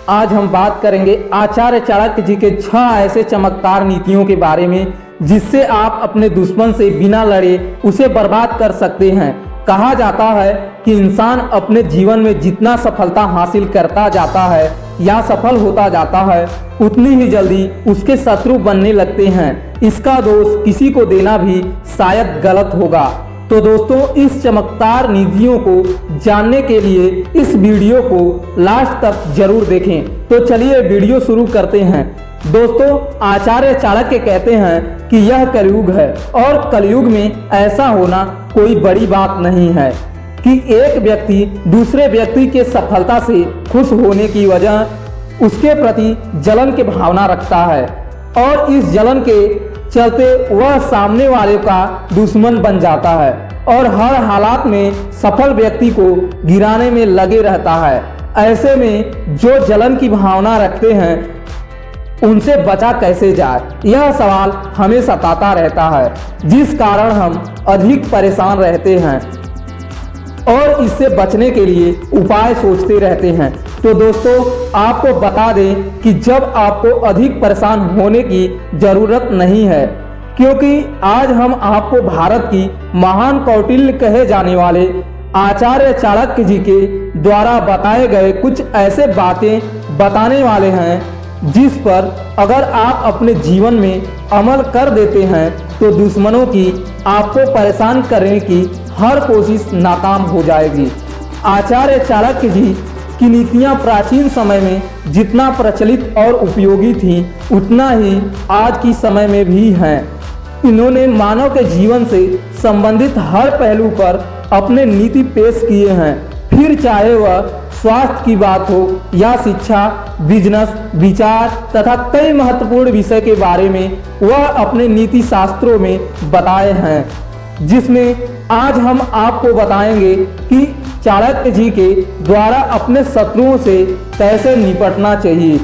आज हम बात करेंगे आचार्य चाणक्य जी के 6 ऐसे चमत्कार नीतियों के बारे में जिससे आप अपने दुश्मन से बिना लड़े उसे बर्बाद कर सकते हैं। कहा जाता है कि इंसान अपने जीवन में जितना सफलता हासिल करता जाता है या सफल होता जाता है उतनी ही जल्दी उसके शत्रु बनने लगते हैं। इसका दोष किसी को देना भी शायद गलत होगा। तो दोस्तों, इस चमत्कार निधियों को जानने के लिए इस वीडियो को लास्ट तक जरूर देखें। तो चलिए वीडियो शुरू करते हैं। दोस्तों, आचार्य चाणक्य कहते हैं कि यह कलयुग है और कलयुग में ऐसा होना कोई बड़ी बात नहीं है कि एक व्यक्ति दूसरे व्यक्ति के सफलता से खुश होने की वजह उसके प्रति जलन की भावना रखता है और इस जलन के चलते वह सामने वाले का दुश्मन बन जाता है और हर हालात में सफल व्यक्ति को गिराने में लगे रहता है। ऐसे में जो जलन की भावना रखते हैं उनसे बचा कैसे जाए, यह सवाल हमें सताता रहता है, जिस कारण हम अधिक परेशान रहते हैं और इससे बचने के लिए उपाय सोचते रहते हैं। तो दोस्तों, आपको बता दें कि जब आपको अधिक परेशान होने की जरूरत नहीं है, क्योंकि आज हम आपको भारत की महान कौटिल्य कहे जाने वाले आचार्य चाणक्य जी के द्वारा बताए गए कुछ ऐसे बातें बताने वाले हैं जिस पर अगर आप अपने जीवन में अमल कर देते हैं तो दुश्मनों की आपको परेशान करने की हर कोशिश नाकाम हो जाएगी। आचार्य चाणक्य जी की नीतियां प्राचीन समय में जितना प्रचलित और उपयोगी थी उतना ही आज की समय में भी हैं। इन्होंने मानव के जीवन से संबंधित हर पहलू पर अपने नीति पेश किए हैं, फिर चाहे वह स्वास्थ्य की बात हो या शिक्षा, बिजनेस, विचार तथा कई महत्वपूर्ण विषय के बारे में वह अपने नीति शास्त्रों में बताए हैं, जिसमें आज हम आपको बताएंगे कि चाणक्य जी के द्वारा अपने शत्रुओं से कैसे निपटना चाहिए।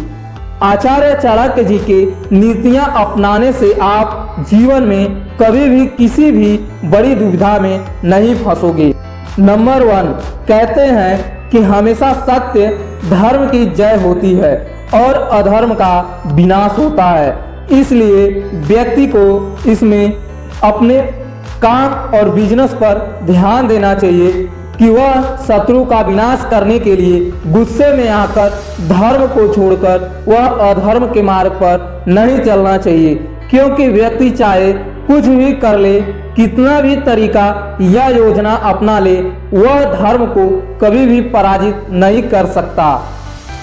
आचार्य चाणक्य जी के नीतियां अपनाने से आप जीवन में कभी भी किसी भी बड़ी दुविधा में नहीं फंसोगे। नंबर 1, कहते हैं कि हमेशा सत्य धर्म की जय होती है और अधर्म का विनाश होता है। इसलिए व्यक्ति को इसमें अपने काम और बिजनेस पर ध्यान देना चाहिए कि वह शत्रु का विनाश करने के लिए गुस्से में आकर धर्म को छोड़कर वह अधर्म के मार्ग पर नहीं चलना चाहिए, क्योंकि व्यक्ति चाहे कुछ भी कर ले, कितना भी तरीका या योजना अपना ले, वह धर्म को कभी भी पराजित नहीं कर सकता।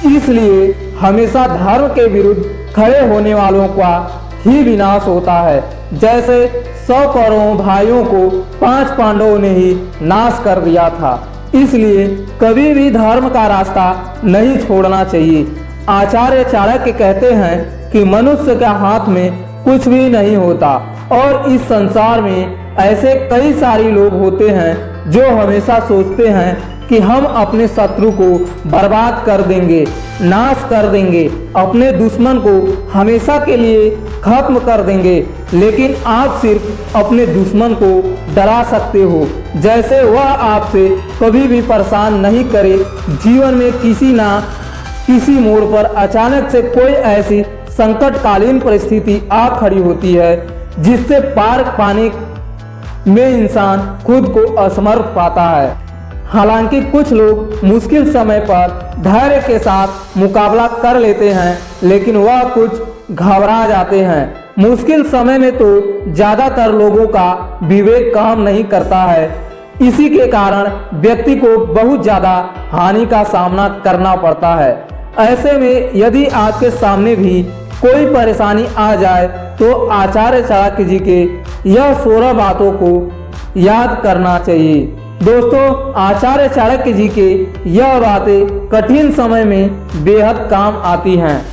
इसलिए हमेशा धर्म के विरुद्ध खड़े होने वालों का ही विनाश होता है। जैसे 100 कौरवों भाइयों को 5 पांडवों ने ही नाश कर दिया था। इसलिए कभी भी धर्म का रास्ता नहीं छोड़ना चाहिए। आचार्य चाणक्य कहते हैं कि मनुष्य के हाथ में कुछ भी नहीं होता और इस संसार में ऐसे कई सारे लोग होते हैं जो हमेशा सोचते हैं कि हम अपने शत्रु को बर्बाद कर देंगे, नाश कर देंगे, अपने दुश्मन को हमेशा के लिए खत्म कर देंगे। लेकिन आप सिर्फ अपने दुश्मन को डरा सकते हो, जैसे वह आपसे कभी भी परेशान नहीं करे। जीवन में किसी ना किसी मोड़ पर अचानक से कोई ऐसी संकटकालीन परिस्थिति आ खड़ी होती है जिससे पार पाने में इंसान खुद को असमर्थ पाता है। हालांकि कुछ लोग मुश्किल समय पर धैर्य के साथ मुकाबला कर लेते हैं, लेकिन वह कुछ घबरा जाते हैं। मुश्किल समय में तो ज़्यादातर लोगों का विवेक काम नहीं करता है। इसी के कारण व्यक्ति को बहुत ज़्यादा हानि का सामना करना पड़ता है। ऐसे में यदि आपके सामने भी कोई परेशानी आ जाए तो आचार्य चाणक्य जी के यह 16 बातों को याद करना चाहिए। दोस्तों, आचार्य चाणक्य जी के यह बातें कठिन समय में बेहद काम आती हैं।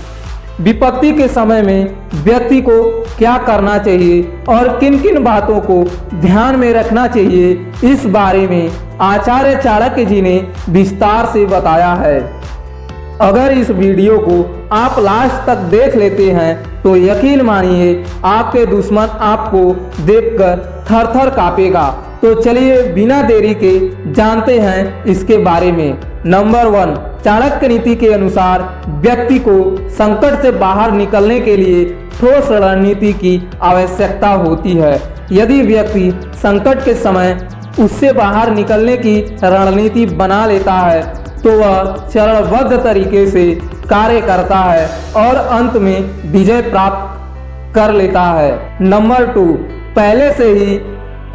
विपत्ति के समय में व्यक्ति को क्या करना चाहिए और किन किन बातों को ध्यान में रखना चाहिए, इस बारे में आचार्य चाणक्य जी ने विस्तार से बताया है। अगर इस वीडियो को आप लास्ट तक देख लेते हैं तो यकीन मानिए आपके दुश्मन आपको देखकर थर थर कांपेगा तो चलिए बिना देरी के जानते हैं इसके बारे में। नंबर 1, चाणक्य नीति के अनुसार व्यक्ति को संकट से बाहर निकलने के लिए ठोस रणनीति की आवश्यकता होती है। यदि व्यक्ति संकट के समय उससे बाहर निकलने की रणनीति बना लेता है तो वह चरणबद्ध तरीके से कार्य करता है और अंत में विजय प्राप्त कर लेता है। नंबर 2, पहले से ही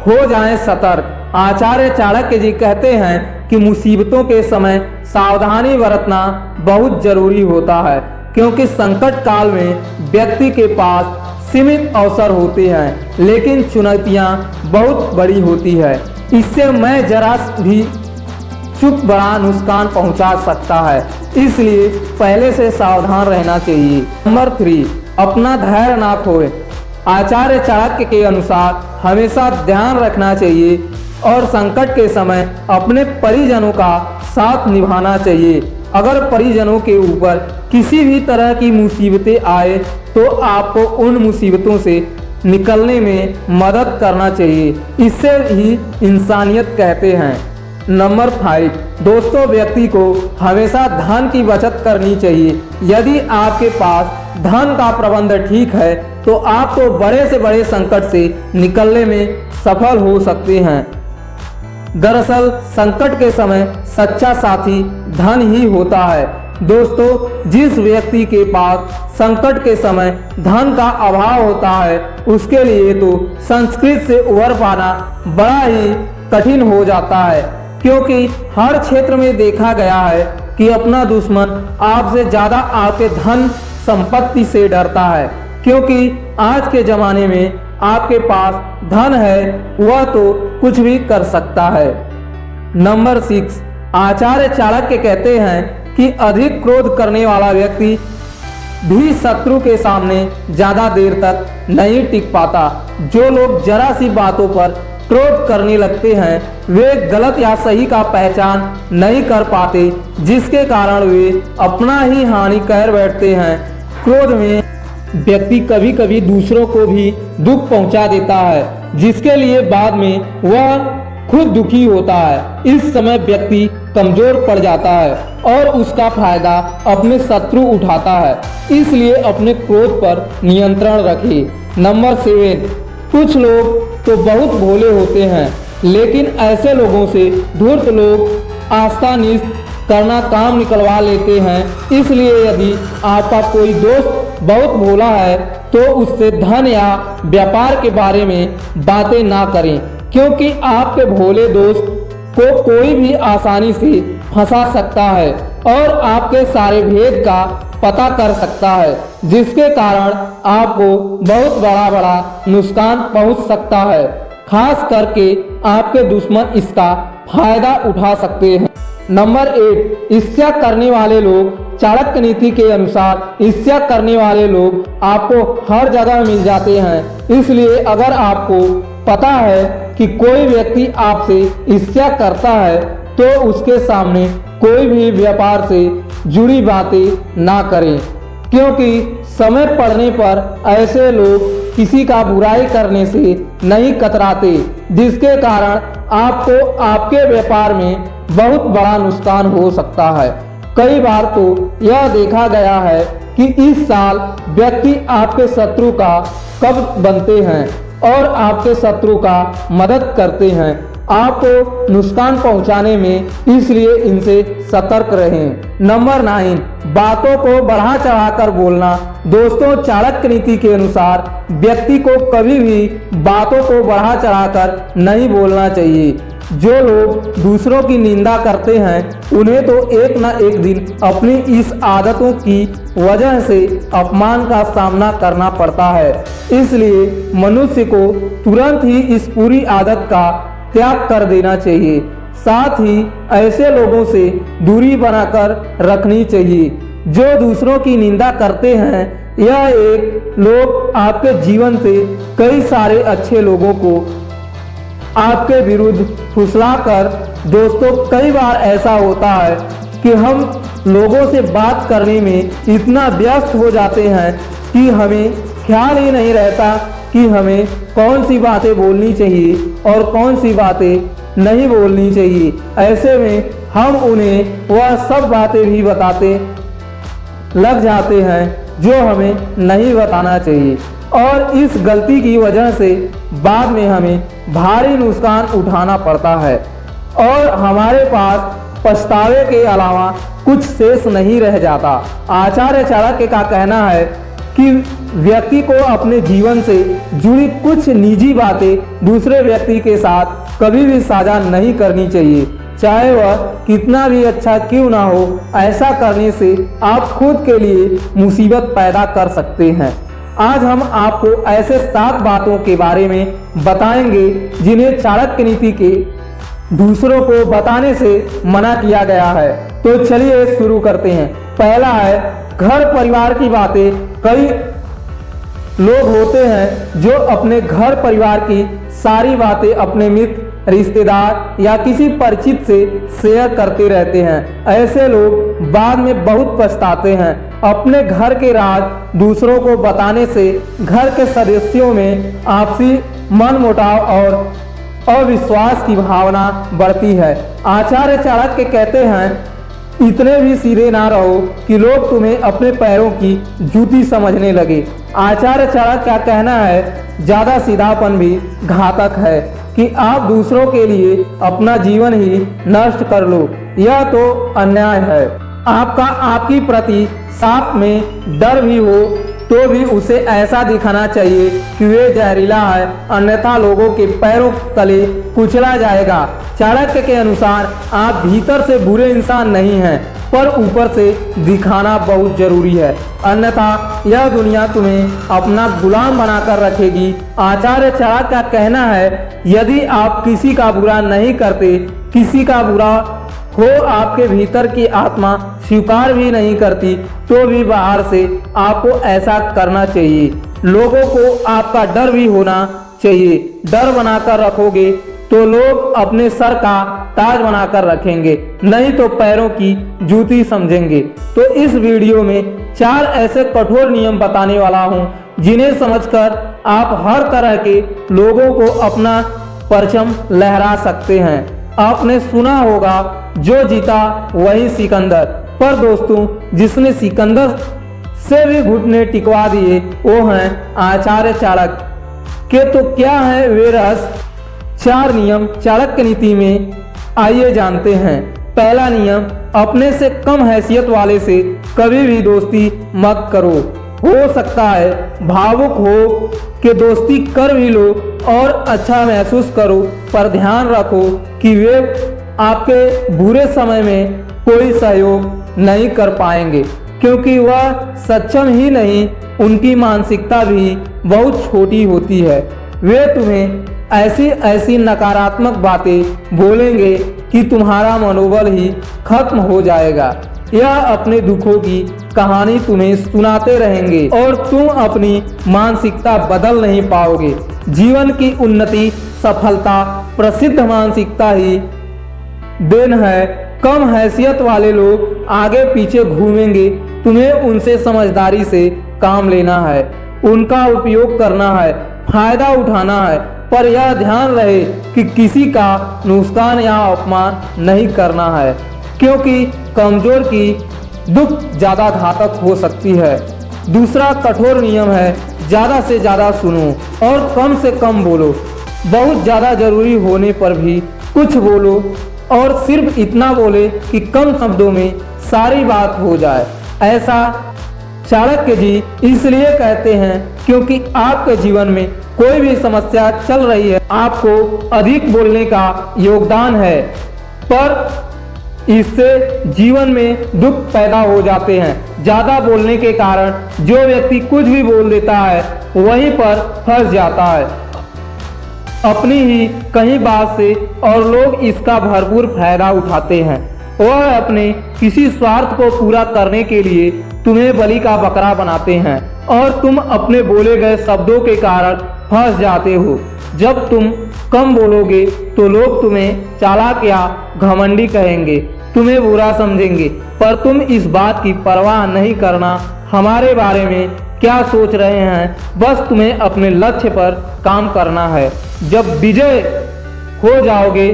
हो जाएं सतर्क। आचार्य चाणक्य जी कहते हैं कि मुसीबतों के समय सावधानी बरतना बहुत जरूरी होता है, क्योंकि संकट काल में व्यक्ति के पास सीमित अवसर होते हैं लेकिन चुनौतियां बहुत बड़ी होती है। इससे मैं जरा भी चुप बड़ा नुकसान पहुंचा सकता है, इसलिए पहले से सावधान रहना चाहिए। नंबर 3, अपना धैर्य ना खोए। आचार्य चाणक्य के अनुसार हमेशा ध्यान रखना चाहिए और संकट के समय अपने परिजनों का साथ निभाना चाहिए। अगर परिजनों के ऊपर किसी भी तरह की मुसीबतें आए तो आपको उन मुसीबतों से निकलने में मदद करना चाहिए। इससे ही इंसानियत कहते हैं। नंबर 5, दोस्तों व्यक्ति को हमेशा धन की बचत करनी चाहिए। यदि आपके पास धन का प्रबंध ठीक है तो आप तो बड़े से बड़े संकट से निकलने में सफल हो सकते हैं। दरअसल संकट के समय सच्चा साथी धन ही होता है। दोस्तों, जिस व्यक्ति के पास संकट के समय धन का अभाव होता है उसके लिए तो संकट से उबर पाना बड़ा ही कठिन हो जाता है, क्योंकि हर क्षेत्र में देखा गया है कि अपना दुश्मन आपसे ज़्यादा आपके धन संपत्ति से डरता है। क्योंकि आज के ज़माने में आपके पास धन है वह तो कुछ भी कर सकता है। नंबर 6, आचार्य चाणक्य कहते हैं कि अधिक क्रोध करने वाला व्यक्ति भी शत्रु के सामने ज़्यादा देर तक नहीं टिक पाता। जो लोग जरा सी बातों पर क्रोध करने लगते हैं वे गलत या सही का पहचान नहीं कर पाते, जिसके कारण वे अपना ही हानि कर बैठते हैं। क्रोध में व्यक्ति कभी कभी दूसरों को भी दुख पहुंचा देता है, जिसके लिए बाद में वह खुद दुखी होता है। इस समय व्यक्ति कमजोर पड़ जाता है और उसका फायदा अपने शत्रु उठाता है, इसलिए अपने क्रोध पर नियंत्रण रखें। नंबर 7, कुछ लोग तो बहुत भोले होते हैं लेकिन ऐसे लोगों से धूर्त लोग आसानी करना काम निकलवा लेते हैं। इसलिए यदि आपका कोई दोस्त बहुत भोला है तो उससे धन या व्यापार के बारे में बातें ना करें, क्योंकि आपके भोले दोस्त को कोई भी आसानी से फंसा सकता है और आपके सारे भेद का पता कर सकता है, जिसके कारण आपको बहुत बड़ा नुकसान पहुंच सकता है। खास करके आपके दुश्मन इसका फायदा उठा सकते हैं। नंबर 8, ईर्ष्या करने वाले लोग। चाणक्य नीति के अनुसार ईर्ष्या करने वाले लोग आपको हर जगह मिल जाते हैं, इसलिए अगर आपको पता है कि कोई व्यक्ति आपसे ईर्ष्या करता है तो उसके सामने कोई भी व्यापार से जुड़ी बातें ना करें, क्योंकि समय पड़ने पर ऐसे लोग किसी का बुराई करने से नहीं कतराते, जिसके कारण आपको आपके व्यापार में बहुत बड़ा नुकसान हो सकता है। कई बार तो यह देखा गया है कि इस साल व्यक्ति आपके शत्रु का कब बनते हैं और आपके शत्रु का मदद करते हैं आपको नुकसान पहुंचाने में, इसलिए इनसे सतर्क रहें। नंबर 9, बातों को बढ़ा चढ़ाकर बोलना। दोस्तों, चाणक्य नीति के अनुसार व्यक्ति को कभी भी बातों को बढ़ा चढ़ाकर नहीं बोलना चाहिए। जो लोग दूसरों की निंदा करते हैं उन्हें तो एक न एक दिन अपनी इस आदतों की वजह से अपमान का सामना करना पड़ता है। इसलिए मनुष्य को तुरंत ही इस पूरी आदत का त्याग कर देना चाहिए। साथ ही ऐसे लोगों से दूरी बनाकर रखनी चाहिए जो दूसरों की निंदा करते हैं। यह एक लोग आपके जीवन से कई सारे अच्छे लोगों को आपके विरुद्ध फुसलाकर। दोस्तों, कई बार ऐसा होता है कि हम लोगों से बात करने में इतना व्यस्त हो जाते हैं कि हमें ख्याल ही नहीं रहता कि हमें कौन सी बातें बोलनी चाहिए और कौन सी बातें नहीं बोलनी चाहिए। ऐसे में हम उन्हें वह सब बातें भी बताते लग जाते हैं जो हमें नहीं बताना चाहिए, और इस गलती की वजह से बाद में हमें भारी नुकसान उठाना पड़ता है और हमारे पास पछतावे के अलावा कुछ शेष नहीं रह जाता। आचार्य चाणक्य का कहना है कि व्यक्ति को अपने जीवन से जुड़ी कुछ निजी बातें दूसरे व्यक्ति के साथ कभी भी साझा नहीं करनी चाहिए, चाहे वह कितना भी अच्छा क्यों ना हो। ऐसा करने से आप खुद के लिए मुसीबत पैदा कर सकते हैं। आज हम आपको ऐसे 7 बातों के बारे में बताएंगे जिन्हें चाणक्य नीति के दूसरों को बताने से मना किया गया है। तो चलिए शुरू करते हैं। पहला है घर परिवार की बातें। कई लोग होते हैं जो अपने घर परिवार की सारी बातें अपने मित्र, रिश्तेदार या किसी परिचित से शेयर करते रहते हैं। ऐसे लोग बाद में बहुत पछताते हैं। अपने घर के राज दूसरों को बताने से घर के सदस्यों में आपसी मनमुटाव और अविश्वास की भावना बढ़ती है। आचार्य चाणक्य कहते हैं, इतने भी सीधे ना रहो कि लोग तुम्हें अपने पैरों की जूती समझने लगे। आचार्य चाणक्य का कहना है, ज़्यादा सीधापन भी घातक है कि आप दूसरों के लिए अपना जीवन ही नष्ट कर लो, यह तो अन्याय है। आपका आपकी प्रति साथ में डर भी हो तो भी उसे ऐसा दिखाना चाहिए कि वे जहरीला है, अन्यथा लोगों के पैरों तले कुचला जाएगा। चाणक्य के अनुसार आप भीतर से बुरे इंसान नहीं हैं, पर ऊपर से दिखाना बहुत जरूरी है, अन्यथा यह दुनिया तुम्हें अपना गुलाम बनाकर रखेगी। आचार्य चाणक्य का कहना है, यदि आप किसी का बुरा नहीं करते, किसी का बुरा हो आपके भीतर की आत्मा स्वीकार भी नहीं करती, तो भी बाहर से आपको ऐसा करना चाहिए। लोगों को आपका डर भी होना चाहिए। डर बनाकर रखोगे तो लोग अपने सर का ताज बनाकर रखेंगे, नहीं तो पैरों की जूती समझेंगे। तो इस वीडियो में 4 ऐसे कठोर नियम बताने वाला हूँ जिन्हें समझकर आप हर तरह के लोगों को अपना परचम लहरा सकते हैं। आपने सुना होगा, जो जीता वही सिकंदर, पर दोस्तों जिसने सिकंदर से भी घुटने टिकवा दिए वो हैं आचार्य चाणक्य के। तो क्या है वे रहस्य? 4 नियम चाणक्य नीति में, आइए जानते हैं। पहला नियम, अपने से कम हैसियत वाले से कभी भी दोस्ती मत करो। हो सकता है भावुक हो कि दोस्ती कर भी लो और अच्छा महसूस करो, पर ध्यान रखो कि वे आपके बुरे समय में कोई सहयोग नहीं कर पाएंगे, क्योंकि वह सक्षम ही नहीं, उनकी मानसिकता भी बहुत छोटी होती है। वे तुम्हें ऐसी ऐसी नकारात्मक बातें बोलेंगे कि तुम्हारा मनोबल ही खत्म हो जाएगा। यह अपने दुखों की कहानी तुम्हें सुनाते रहेंगे और तुम अपनी मानसिकता बदल नहीं पाओगे। जीवन की उन्नति, सफलता प्रसिद्ध मानसिकता ही देन है। कम हैसियत वाले लोग आगे पीछे घूमेंगे, तुम्हें उनसे समझदारी से काम लेना है, उनका उपयोग करना है, फायदा उठाना है, पर यह ध्यान रहे कि किसी का नुकसान या अपमान नहीं करना है, क्योंकि कमजोर की दुख ज़्यादा घातक हो सकती है। दूसरा कठोर नियम है, ज़्यादा से ज़्यादा सुनो और कम से कम बोलो। बहुत ज़्यादा जरूरी होने पर भी कुछ बोलो और सिर्फ इतना बोले कि कम शब्दों में सारी बात हो जाए। ऐसा चाणक्य जी इसलिए कहते हैं क्योंकि आपके जीवन में कोई भी समस्या चल रही है, आपको अधिक बोलने का योगदान है, पर इससे जीवन में दुख पैदा हो जाते हैं। ज़्यादा बोलने के कारण जो व्यक्ति कुछ भी बोल देता है वहीं पर फंस जाता है अपनी ही कहीं बात से, और लोग इसका भरपूर फायदा उठाते हैं। वह अपने किसी स्वार्थ को पूरा करने के लिए तुम्हें बलि का बकरा बनाते हैं और तुम अपने बोले गए शब्दों के कारण फंस जाते हो। जब तुम कम बोलोगे तो लोग तुम्हें चालाक या घमंडी कहेंगे, तुम्हें बुरा समझेंगे, पर तुम इस बात की परवाह नहीं करना, हमारे बारे में क्या सोच रहे हैं, बस तुम्हें अपने लक्ष्य पर काम करना है। जब विजय हो जाओगे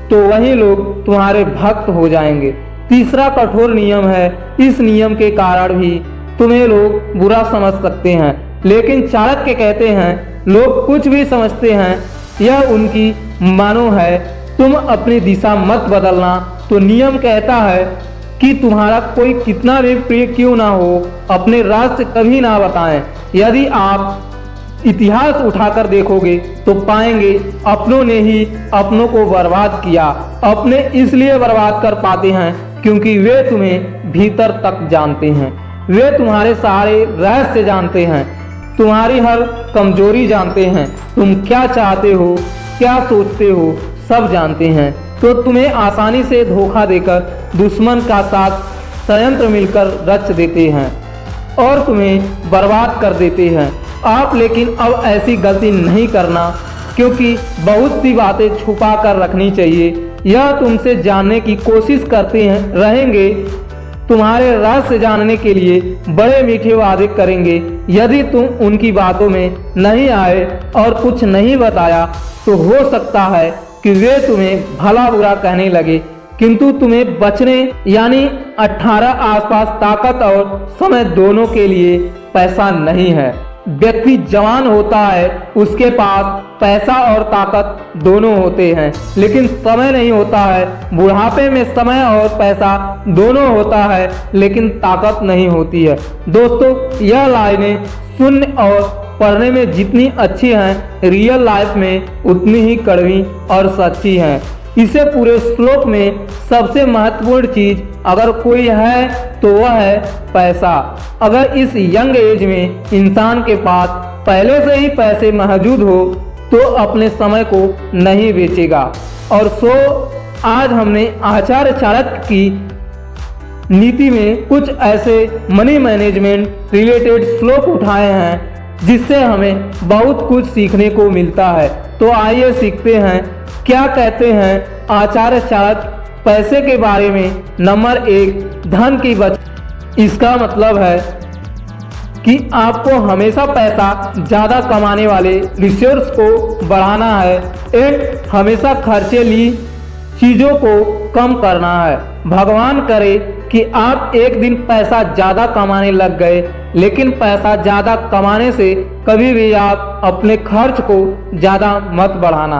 तो वही लोग तुम्हारे भक्त हो जाएंगे। तीसरा कठोर नियम है, इस नियम के कारण भी तुम्हें लोग बुरा समझ सकते हैं, लेकिन चाणक्य कहते हैं लोग कुछ भी समझते हैं, यह उनकी मानो है, तुम अपनी दिशा मत बदलना। तो नियम कहता है कि तुम्हारा कोई कितना भी प्रिय क्यों ना हो, अपने राज से कभी ना बताएं। यदि आप इतिहास उठाकर देखोगे तो पाएंगे अपनों ने ही अपनों को बर्बाद किया। अपने इसलिए बर्बाद कर पाते हैं क्योंकि वे तुम्हें भीतर तक जानते हैं, वे तुम्हारे सारे रहस्य जानते हैं, तुम्हारी हर कमजोरी जानते हैं, तुम क्या चाहते हो, क्या सोचते हो, सब जानते हैं। तो तुम्हें आसानी से धोखा देकर दुश्मन का साथ संयंत्र मिलकर रच देते हैं और तुम्हें बर्बाद कर देते हैं। आप लेकिन अब ऐसी गलती नहीं करना, क्योंकि बहुत सी बातें छुपा कर रखनी चाहिए। यह तुमसे जानने की कोशिश करते रहेंगे, तुम्हारे रहस्य जानने के लिए बड़े मीठे वादे करेंगे। यदि तुम उनकी बातों में नहीं आए और कुछ नहीं बताया तो हो सकता है कि वे तुम्हें भला बुरा कहने लगे, किंतु तुम्हें बचने यानी 18 आसपास ताकत और समय दोनों के लिए पैसा नहीं है। व्यक्ति जवान होता है, उसके पास पैसा और ताकत दोनों होते हैं, लेकिन समय नहीं होता है। बुढ़ापे में समय और पैसा दोनों होता है, लेकिन ताकत नहीं होती है। दोस्तों, यह लाइनें सुनने और पढ़ने में जितनी अच्छी हैं, रियल लाइफ में उतनी ही कड़वी और सच्ची हैं। इसे पूरे श्लोक में सबसे महत्वपूर्ण चीज अगर कोई है तो वह है पैसा। अगर इस यंग एज में इंसान के पास पहले से ही पैसे मौजूद हो तो अपने समय को नहीं बेचेगा। और आज हमने आचार्य चाणक्य की नीति में कुछ ऐसे मनी मैनेजमेंट रिलेटेड श्लोक उठाए हैं जिससे हमें बहुत कुछ सीखने को मिलता है। तो आइए सीखते हैं क्या कहते हैं आचार्य चाणक्य पैसे के बारे में। नंबर 1, धन की बचत। इसका मतलब है कि आपको हमेशा पैसा ज़्यादा कमाने वाले रिसोर्स को बढ़ाना है। एक, हमेशा खर्चीली चीज़ों को कम करना है। भगवान करे कि आप एक दिन पैसा ज़्यादा कमाने लग गए, लेकिन पैसा ज़्यादा कमाने से कभी भी आप अपने खर्च को ज़्यादा मत बढ़ाना,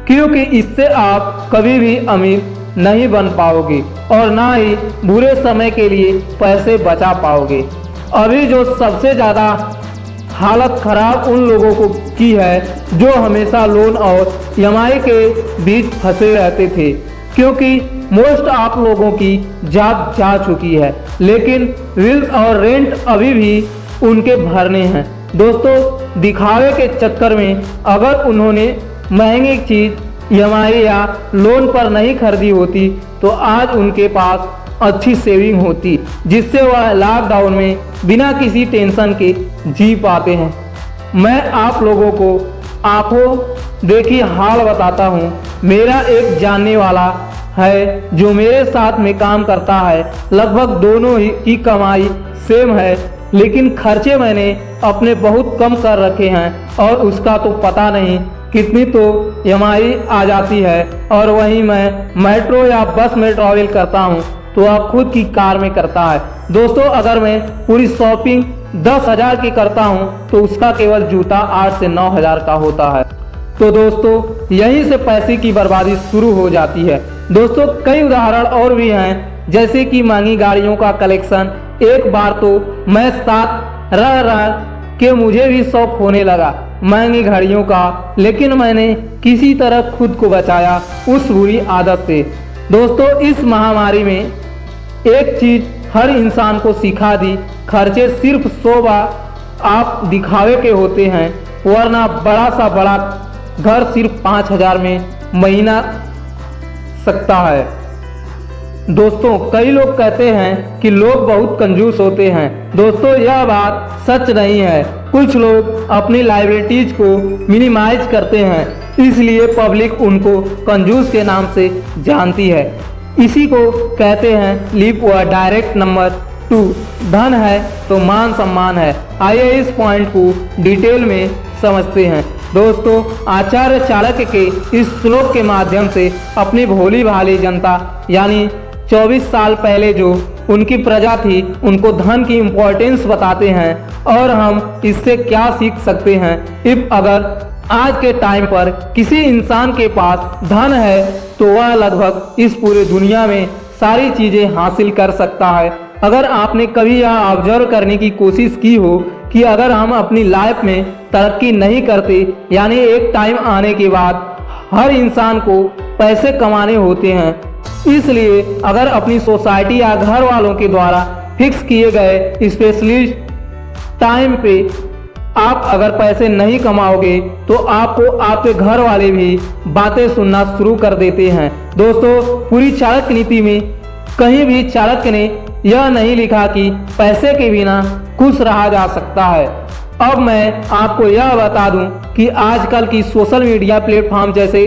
क्योंकि इससे आप कभी भी अमीर नहीं बन पाओगे और ना ही बुरे समय के लिए पैसे बचा पाओगे। अभी जो सबसे ज़्यादा हालत खराब उन लोगों को की है जो हमेशा लोन और ईएमआई के बीच फंसे रहते थे, क्योंकि मोस्ट आप लोगों की जान जा चुकी है, लेकिन बिल्स और रेंट अभी भी उनके भरने हैं। दोस्तों, दिखावे के चक्कर में अगर उन्होंने महंगी चीज़ ईएमआई या लोन पर नहीं खरीदी होती तो आज उनके पास अच्छी सेविंग होती, जिससे वह लॉकडाउन में बिना किसी टेंशन के जी पाते हैं। मैं आप लोगों को आंखों देखी हाल बताता हूँ। मेरा एक जानने वाला है जो मेरे साथ में काम करता है, लगभग दोनों ही की कमाई सेम है, लेकिन खर्चे मैंने अपने बहुत कम कर रखे हैं और उसका तो पता नहीं कितनी तो ईएमआई आ जाती है। और वहीं मैं मेट्रो या बस में ट्रैवल करता हूँ तो आप खुद की कार में करता है। दोस्तों, अगर मैं पूरी शॉपिंग 10,000 की करता हूँ तो उसका केवल जूता 8 से 9,000 का होता है। तो दोस्तों, यहीं से पैसे की बर्बादी शुरू हो जाती है। दोस्तों, कई उदाहरण और भी हैं, जैसे कि महंगी गाड़ियों का कलेक्शन। एक बार तो मैं साथ रह के मुझे भी शौक होने लगा महंगी घड़ियों का, लेकिन मैंने किसी तरह खुद को बचाया उस बुरी आदत से। दोस्तों, इस महामारी में एक चीज़ हर इंसान को सिखा दी, खर्चे सिर्फ 100 बार आप दिखावे के होते हैं, वरना बड़ा सा बड़ा घर सिर्फ 5,000 में महीना सकता है। दोस्तों, कई लोग कहते हैं कि लोग बहुत कंजूस होते हैं। दोस्तों, यह बात सच नहीं है। कुछ लोग अपनी लायबिलिटीज को मिनिमाइज करते हैं, इसलिए पब्लिक उनको कंजूस के नाम से जानती है। इसी को कहते हैं लीप व डायरेक्ट नंबर 2 धन है तो मान सम्मान है। आइए इस पॉइंट को डिटेल में समझते हैं। दोस्तों, आचार्य चाणक्य के इस श्लोक के माध्यम से अपनी भोली भाली जनता यानी 24 साल पहले जो उनकी प्रजा थी उनको धन की इम्पोर्टेंस बताते हैं और हम इससे क्या सीख सकते हैं। इफ अगर आज के टाइम पर किसी इंसान के पास धन है तो वह लगभग इस पूरी दुनिया में सारी चीज़ें हासिल कर सकता है। अगर आपने कभी यह ऑब्जर्व करने की कोशिश की हो कि अगर हम अपनी लाइफ में तरक्की नहीं करते यानी एक टाइम आने के बाद हर इंसान को पैसे कमाने होते हैं, इसलिए अगर अपनी सोसाइटी या घर वालों के द्वारा फिक्स किए गए स्पेशलिस्ट टाइम पे आप अगर पैसे नहीं कमाओगे तो आपको आपके घर वाले भी बातें सुनना शुरू कर देते हैं। दोस्तों, पूरी चाणक्य नीति में कहीं भी चाणक्य ने यह नहीं लिखा कि पैसे के बिना खुश रहा जा सकता है। अब मैं आपको यह बता दूं कि आजकल की सोशल मीडिया प्लेटफॉर्म जैसे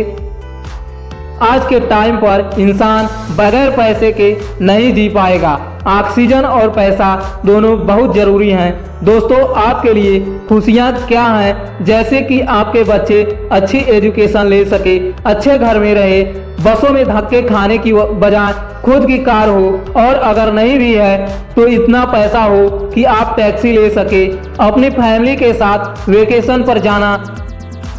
आज के टाइम पर इंसान बगैर पैसे के नहीं जी पाएगा। ऑक्सीजन और पैसा दोनों बहुत ज़रूरी हैं। दोस्तों, आपके लिए खुशियाँ क्या हैं, जैसे कि आपके बच्चे अच्छी एजुकेशन ले सके, अच्छे घर में रहे, बसों में धक्के खाने की बजाय खुद की कार हो, और अगर नहीं भी है तो इतना पैसा हो कि आप टैक्सी ले सके, अपनी फैमिली के साथ वेकेशन पर जाना,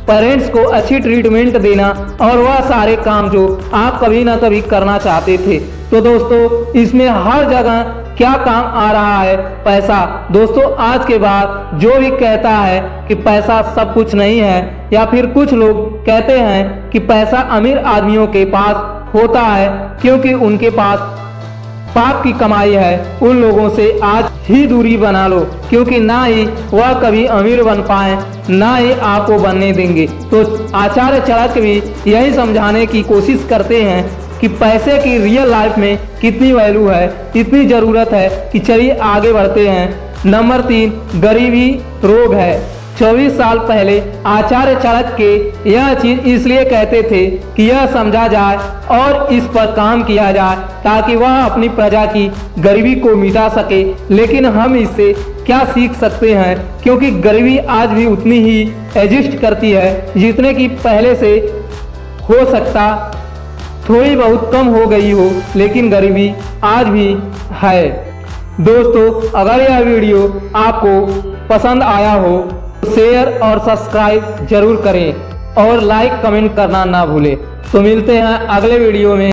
पेरेंट्स को अच्छी ट्रीटमेंट देना और वह सारे काम जो आप कभी ना कभी करना चाहते थे। तो दोस्तों, इसमें हर जगह क्या काम आ रहा है? पैसा। दोस्तों, आज के बाद जो भी कहता है कि पैसा सब कुछ नहीं है, या फिर कुछ लोग कहते हैं कि पैसा अमीर आदमियों के पास होता है क्योंकि उनके पास पाप की कमाई है, उन लोगों से आज ही दूरी बना लो, क्योंकि ना ही वह कभी अमीर बन पाए ना ही आपको बनने देंगे। तो आचार्य चाणक्य भी यही समझाने की कोशिश करते हैं कि पैसे की रियल लाइफ में कितनी वैल्यू है, कितनी ज़रूरत है कि चलिए आगे बढ़ते हैं। नंबर 3, गरीबी रोग है। 24 साल पहले आचार्य चाणक्य यह चीज़ इसलिए कहते थे कि यह समझा जाए और इस पर काम किया जाए ताकि वह अपनी प्रजा की गरीबी को मिटा सके। लेकिन हम इससे क्या सीख सकते हैं, क्योंकि गरीबी आज भी उतनी ही एग्जिस्ट करती है जितने की पहले से हो सकता थोड़ी बहुत कम हो गई हो, लेकिन गरीबी आज भी है। दोस्तों, अगर यह वीडियो आपको पसंद आया हो शेयर और सब्सक्राइब जरूर करें और लाइक कमेंट करना ना भूलें। तो मिलते हैं अगले वीडियो में।